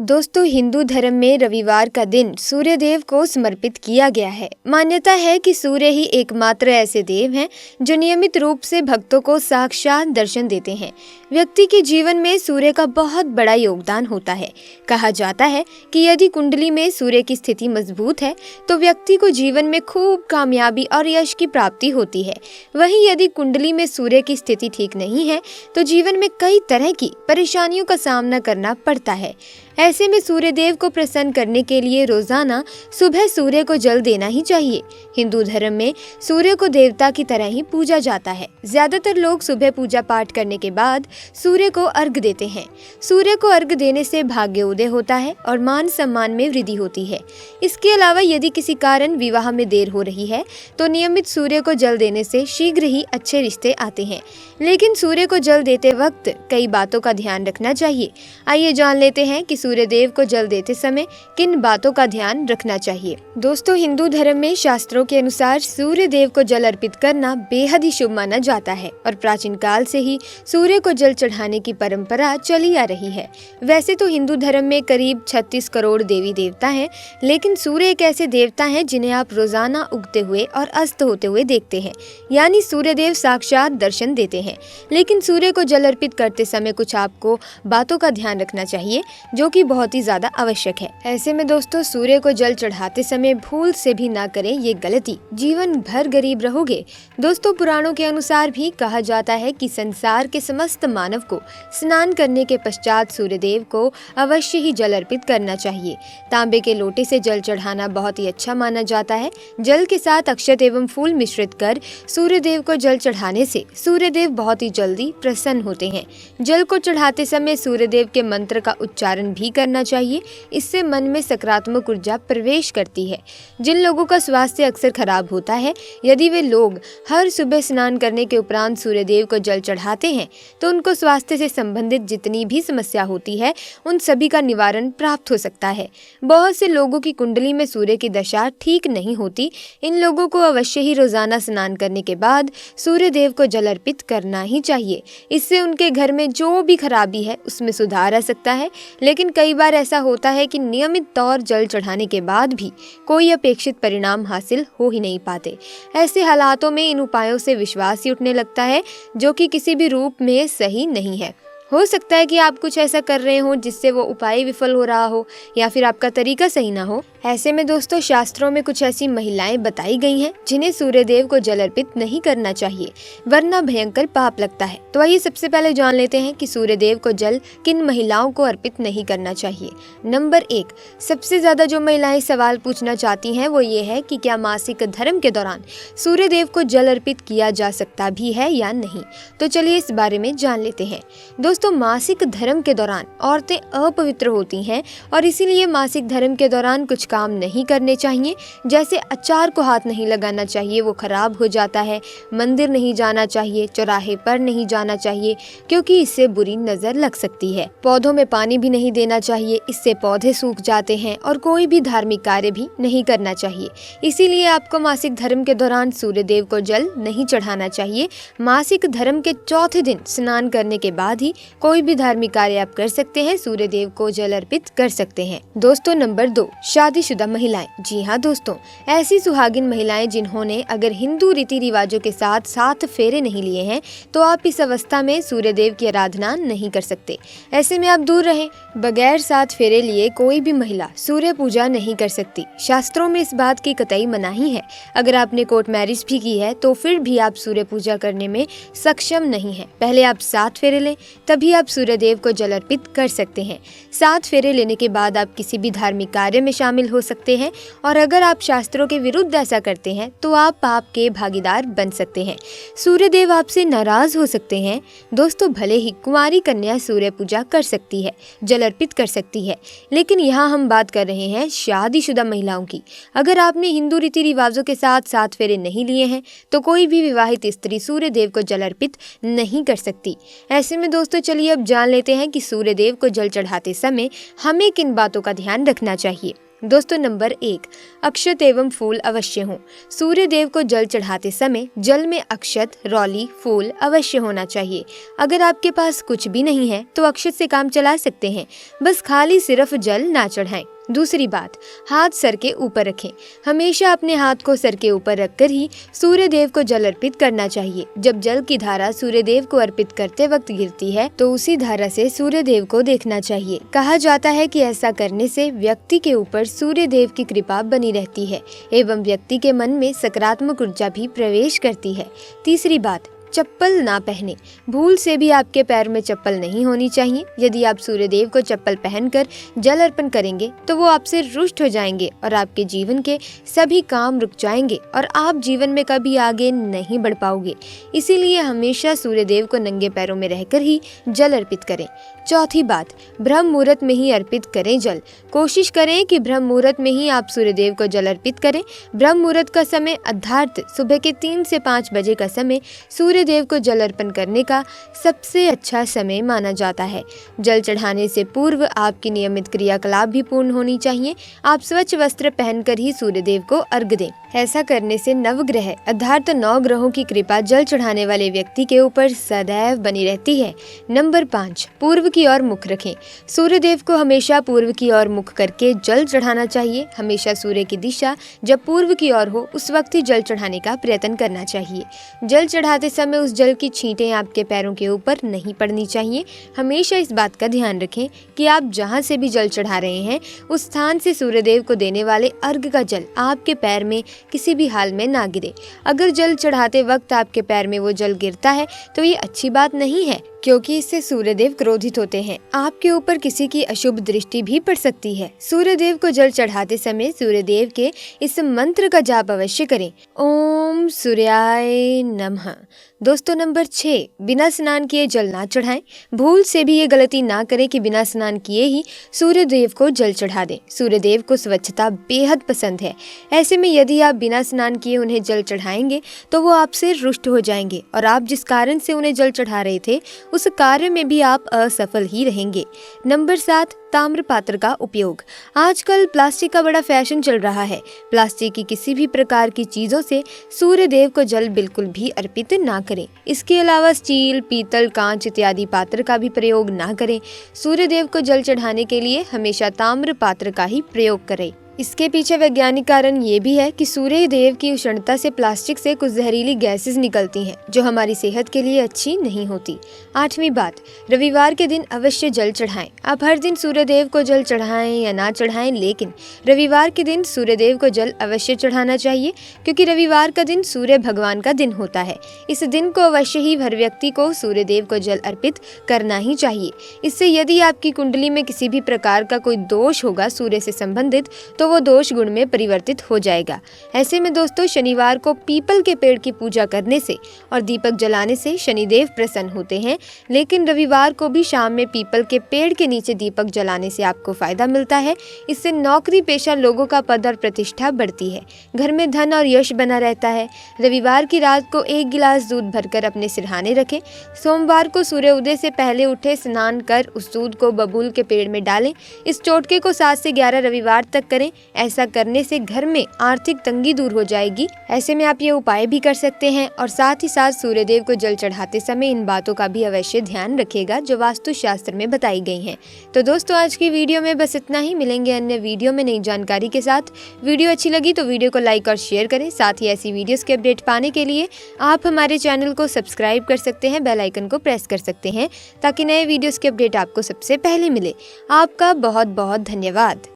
दोस्तों, हिंदू धर्म में रविवार का दिन सूर्य देव को समर्पित किया गया है। मान्यता है कि सूर्य ही एकमात्र ऐसे देव हैं जो नियमित रूप से भक्तों को साक्षात दर्शन देते हैं। व्यक्ति के जीवन में सूर्य का बहुत बड़ा योगदान होता है। कहा जाता है कि यदि कुंडली में सूर्य की स्थिति मजबूत है तो व्यक्ति को जीवन में खूब कामयाबी और यश की प्राप्ति होती है। वहीं यदि कुंडली में सूर्य की स्थिति ठीक नहीं है तो जीवन में कई तरह की परेशानियों का सामना करना पड़ता है। ऐसे में सूर्य देव को प्रसन्न करने के लिए रोजाना सुबह सूर्य को जल देना ही चाहिए। हिंदू धर्म में सूर्य को देवता की तरह ही पूजा जाता है। ज्यादातर लोग सुबह पूजा पाठ करने के बाद सूर्य को अर्घ देते हैं। सूर्य को अर्घ देने से भाग्योदय होता है और मान सम्मान में वृद्धि होती है। इसके अलावा यदि किसी कारण विवाह में देर हो रही है तो नियमित सूर्य को जल देने से शीघ्र ही अच्छे रिश्ते आते हैं। लेकिन सूर्य को जल देते वक्त कई बातों का ध्यान रखना चाहिए। आइए जान लेते हैं कि सूर्य देव को जल देते समय किन बातों का ध्यान रखना चाहिए। दोस्तों, हिंदू धर्म में शास्त्रों के अनुसार सूर्य देव को जल अर्पित करना बेहद ही शुभ माना जाता है और प्राचीन काल से ही सूर्य को जल चढ़ाने की परंपरा चली आ रही है। वैसे तो हिंदू धर्म में करीब 36 करोड़ देवी देवता हैं, लेकिन सूर्य एक ऐसे देवता हैं जिन्हें आप रोजाना उगते हुए और अस्त होते हुए देखते हैं, यानी सूर्य देव साक्षात दर्शन देते हैं। लेकिन सूर्य को जल अर्पित करते समय कुछ आपको बातों का ध्यान रखना चाहिए जो कि बहुत ही ज्यादा आवश्यक है। ऐसे में दोस्तों, सूर्य को जल चढ़ाते समय भूल से भी ना करें ये गलती, जीवन भर गरीब रहोगे। दोस्तों, पुराणों के अनुसार भी कहा जाता है कि संसार के समस्त मानव को स्नान करने के पश्चात सूर्य देव को अवश्य ही जल अर्पित करना चाहिए। तांबे के लोटे से जल चढ़ाना बहुत ही अच्छा माना जाता है। जल के साथ अक्षत एवं फूल मिश्रित कर सूर्य देव को जल चढ़ाने से सूर्य देव बहुत ही जल्दी प्रसन्न होते हैं। जल को चढ़ाते समय सूर्य देव के मंत्र का उच्चारण भी करना चाहिए। इससे मन में सकारात्मक ऊर्जा प्रवेश करती है। जिन लोगों का स्वास्थ्य अक्सर खराब होता है, यदि वे लोग हर सुबह स्नान करने के उपरांत सूर्य देव को जल चढ़ाते हैं तो उनको स्वास्थ्य से संबंधित जितनी भी समस्या होती है उन सभी का निवारण प्राप्त हो सकता है। बहुत से लोगों की कुंडली में सूर्य की दशा ठीक नहीं होती। इन लोगों को अवश्य ही रोजाना स्नान करने के बाद सूर्य देव को जल अर्पित करना ही चाहिए। इससे उनके घर में जो भी खराबी है उसमें सुधार आ सकता है। लेकिन कई बार ऐसा होता है कि नियमित तौर जल चढ़ाने के बाद भी कोई अपेक्षित परिणाम हासिल हो ही नहीं पाते। ऐसे हालातों में इन उपायों से विश्वास ही उठने लगता है, जो कि किसी भी रूप में सही नहीं है। हो सकता है कि आप कुछ ऐसा कर रहे हो जिससे वो उपाय विफल हो रहा हो या फिर आपका तरीका सही ना हो। ऐसे में दोस्तों, शास्त्रों में कुछ ऐसी महिलाएं बताई गई हैं जिन्हें सूर्य देव को जल अर्पित नहीं करना चाहिए, वरना भयंकर पाप लगता है। तो आइए सबसे पहले जान लेते हैं कि सूर्य देव को जल किन महिलाओं को अर्पित नहीं करना चाहिए। नंबर 1, सबसे ज्यादा जो महिलाएं सवाल पूछना चाहती हैं वो ये है कि क्या मासिक धर्म के दौरान सूर्य देव को जल अर्पित किया जा सकता भी है या नहीं। तो चलिए इस बारे में जान लेते हैं। दोस्तों, मासिक धर्म के दौरान औरतें अपवित्र होती हैं और इसीलिए मासिक धर्म के दौरान कुछ काम नहीं करने चाहिए। जैसे अचार को हाथ नहीं लगाना चाहिए, वो खराब हो जाता है। मंदिर नहीं जाना चाहिए, चौराहे पर नहीं जाना चाहिए क्योंकि इससे बुरी नजर लग सकती है। पौधों में पानी भी नहीं देना चाहिए, इससे पौधे सूख जाते हैं। और कोई भी धार्मिक कार्य भी नहीं करना चाहिए। इसीलिए आपको मासिक धर्म के दौरान सूर्य देव को जल नहीं चढ़ाना चाहिए। मासिक धर्म के चौथे दिन स्नान करने के बाद ही कोई भी धार्मिक कार्य आप कर सकते हैं, सूर्य देव को जल अर्पित कर सकते हैं। दोस्तों, नंबर 2, शादीशुदा महिलाएं। जी हाँ दोस्तों, ऐसी सुहागिन महिलाएं जिन्होंने अगर हिंदू रीति रिवाजों के साथ 7 फेरे नहीं लिए हैं तो आप इस अवस्था में सूर्य देव की आराधना नहीं कर सकते। ऐसे में आप दूर रहें। बगैर 7 फेरे लिए कोई भी महिला सूर्य पूजा नहीं कर सकती। शास्त्रों में इस बात की कतई मनाही है। अगर आपने कोर्ट मैरिज भी की है तो फिर भी आप सूर्य पूजा करने में सक्षम नहीं है। पहले आप 7 फेरे लें, तभी आप सूर्य देव को जल अर्पित कर सकते हैं। 7 फेरे लेने के बाद आप किसी भी धार्मिक कार्य में शामिल हो सकते हैं और अगर आप शास्त्रों के विरुद्ध ऐसा करते हैं तो आप पाप के भागीदार बन सकते हैं। सूर्य देव आपसे नाराज हो सकते हैं। दोस्तों, भले ही कुंवारी कन्या सूर्य पूजा कर सकती है, जल अर्पित कर सकती है, लेकिन यहाँ हम बात कर रहे हैं शादीशुदा महिलाओं की। अगर आपने हिंदू रीति रिवाजों के साथ 7 फेरे नहीं लिए हैं तो कोई भी विवाहित स्त्री सूर्य देव को जल अर्पित नहीं कर सकती। ऐसे में दोस्तों, चलिए अब जान लेते हैं कि सूर्य देव को जल चढ़ाते समय हमें किन बातों का ध्यान रखना चाहिए। दोस्तों नंबर 1, अक्षत एवं फूल अवश्य हों। सूर्य देव को जल चढ़ाते समय जल में अक्षत, रौली, फूल अवश्य होना चाहिए। अगर आपके पास कुछ भी नहीं है तो अक्षत से काम चला सकते हैं, बस खाली सिर्फ जल ना चढ़ाएं। दूसरी बात, हाथ सर के ऊपर रखें। हमेशा अपने हाथ को सर के ऊपर रखकर ही सूर्य देव को जल अर्पित करना चाहिए। जब जल की धारा सूर्य देव को अर्पित करते वक्त गिरती है तो उसी धारा से सूर्य देव को देखना चाहिए। कहा जाता है कि ऐसा करने से व्यक्ति के ऊपर सूर्य देव की कृपा बनी रहती है एवं व्यक्ति के मन में सकारात्मक ऊर्जा भी प्रवेश करती है। तीसरी बात, चप्पल ना पहने। भूल से भी आपके पैर में चप्पल नहीं होनी चाहिए। यदि आप सूर्य देव को चप्पल पहनकर जल अर्पण करेंगे तो वो आपसे रुष्ट हो जाएंगे और आपके जीवन के सभी काम रुक जाएंगे और आप जीवन में कभी आगे नहीं बढ़ पाओगे। इसीलिए हमेशा सूर्य देव को नंगे पैरों में रहकर ही जल अर्पित करें। चौथी बात, ब्रह्म मुहूर्त में ही अर्पित करें जल। कोशिश करें कि ब्रह्म मुहूर्त में ही आप सूर्य देव को जल अर्पित करें। ब्रह्म मुहूर्त का समय अर्थात सुबह के 3 से 5 बजे का समय सूर्य देव को जल अर्पण करने का सबसे अच्छा समय माना जाता है। जल चढ़ाने से पूर्व आपकी नियमित क्रियाकलाप भी पूर्ण होनी चाहिए। आप स्वच्छ वस्त्र पहनकर ही सूर्य देव को अर्घ दें। ऐसा करने से नवग्रह अर्थात 9 ग्रहों की कृपा जल चढ़ाने वाले व्यक्ति के ऊपर सदैव बनी रहती है। नंबर 5, पूर्व की ओर मुख रखें। सूर्य देव को हमेशा पूर्व की ओर मुख करके जल चढ़ाना चाहिए। हमेशा सूर्य की दिशा जब पूर्व की ओर हो उस वक्त ही जल चढ़ाने का प्रयत्न करना चाहिए। जल चढ़ाते समय उस जल की छींटें आपके पैरों के ऊपर नहीं पड़नी चाहिए। हमेशा इस बात का ध्यान रखें कि आप जहां से भी जल चढ़ा रहे हैं उस स्थान से सूर्य देव को देने वाले अर्घ का जल आपके पैर में किसी भी हाल में ना गिरे। अगर जल चढ़ाते वक्त आपके पैर में वो जल गिरता है तो ये अच्छी बात नहीं है, क्योंकि इससे सूर्यदेव क्रोधित होते हैं। आपके ऊपर किसी की अशुभ दृष्टि भी पड़ सकती है। सूर्यदेव को जल चढ़ाते समय सूर्यदेव के इस मंत्र का जाप अवश्य करें, ओम सूर्याय नमः। दोस्तों नंबर 6, बिना स्नान किए जल ना चढ़ाएं। भूल से भी ये गलती ना करें कि बिना स्नान किए ही सूर्यदेव को जल चढ़ा दें। सूर्यदेव को स्वच्छता बेहद पसंद है। ऐसे में यदि आप बिना स्नान किए उन्हें जल चढ़ाएंगे तो वो आपसे रुष्ट हो जाएंगे और आप जिस कारण से उन्हें जल चढ़ा रहे थे उस कार्य में भी आप असफल ही रहेंगे। नंबर 7, ताम्र पात्र का उपयोग। आजकल प्लास्टिक का बड़ा फैशन चल रहा है। प्लास्टिक की किसी भी प्रकार की चीजों से सूर्य देव को जल बिल्कुल भी अर्पित ना करें। इसके अलावा स्टील, पीतल, कांच इत्यादि पात्र का भी प्रयोग ना करें। सूर्य देव को जल चढ़ाने के लिए हमेशा ताम्र पात्र का ही प्रयोग करें। इसके पीछे वैज्ञानिक कारण ये भी है कि सूर्य देव की उष्णता से प्लास्टिक से कुछ जहरीली गैसेस निकलती हैं जो हमारी सेहत के लिए अच्छी नहीं होती। 8वीं बात, रविवार के दिन अवश्य जल चढ़ाएं। आप हर दिन सूर्य देव को जल चढ़ाएं या ना चढ़ाएं, लेकिन रविवार के दिन सूर्य देव को जल अवश्य चढ़ाना चाहिए, क्योंकि रविवार का दिन सूर्य भगवान का दिन होता है। इस दिन को अवश्य ही हर व्यक्ति को सूर्य देव को जल अर्पित करना ही चाहिए। इससे यदि आपकी कुंडली में किसी भी प्रकार का कोई दोष होगा सूर्य से संबंधित तो वो दोष गुण में परिवर्तित हो जाएगा। ऐसे में दोस्तों शनिवार को पीपल के पेड़ की पूजा करने से और दीपक जलाने से शनिदेव प्रसन्न होते हैं, लेकिन रविवार को भी शाम में पीपल के पेड़ के नीचे दीपक जलाने से आपको फायदा मिलता है। इससे नौकरी पेशा लोगों का पद और प्रतिष्ठा बढ़ती है, घर में धन और यश बना रहता है। रविवार की रात को 1 गिलास दूध भरकर अपने सिरहाने रखें। सोमवार को सूर्य उदय से पहले उठे, स्नान कर उस दूध को बबूल के पेड़ में डालें। इस टोटके को 7 से 11 रविवार तक करें। ऐसा करने से घर में आर्थिक तंगी दूर हो जाएगी। ऐसे में आप ये उपाय भी कर सकते हैं और साथ ही साथ सूर्यदेव को जल चढ़ाते समय इन बातों का भी अवश्य ध्यान रखिएगा जो वास्तु शास्त्र में बताई गई हैं। तो दोस्तों आज की वीडियो में बस इतना ही। मिलेंगे अन्य वीडियो में नई जानकारी के साथ। वीडियो अच्छी लगी तो वीडियो को लाइक और शेयर करें। साथ ही ऐसी वीडियोस के अपडेट पाने के लिए आप हमारे चैनल को सब्सक्राइब कर सकते हैं, बेल आइकन को प्रेस कर सकते हैं ताकि नए वीडियोस के अपडेट आपको सबसे पहले मिले। आपका बहुत बहुत धन्यवाद।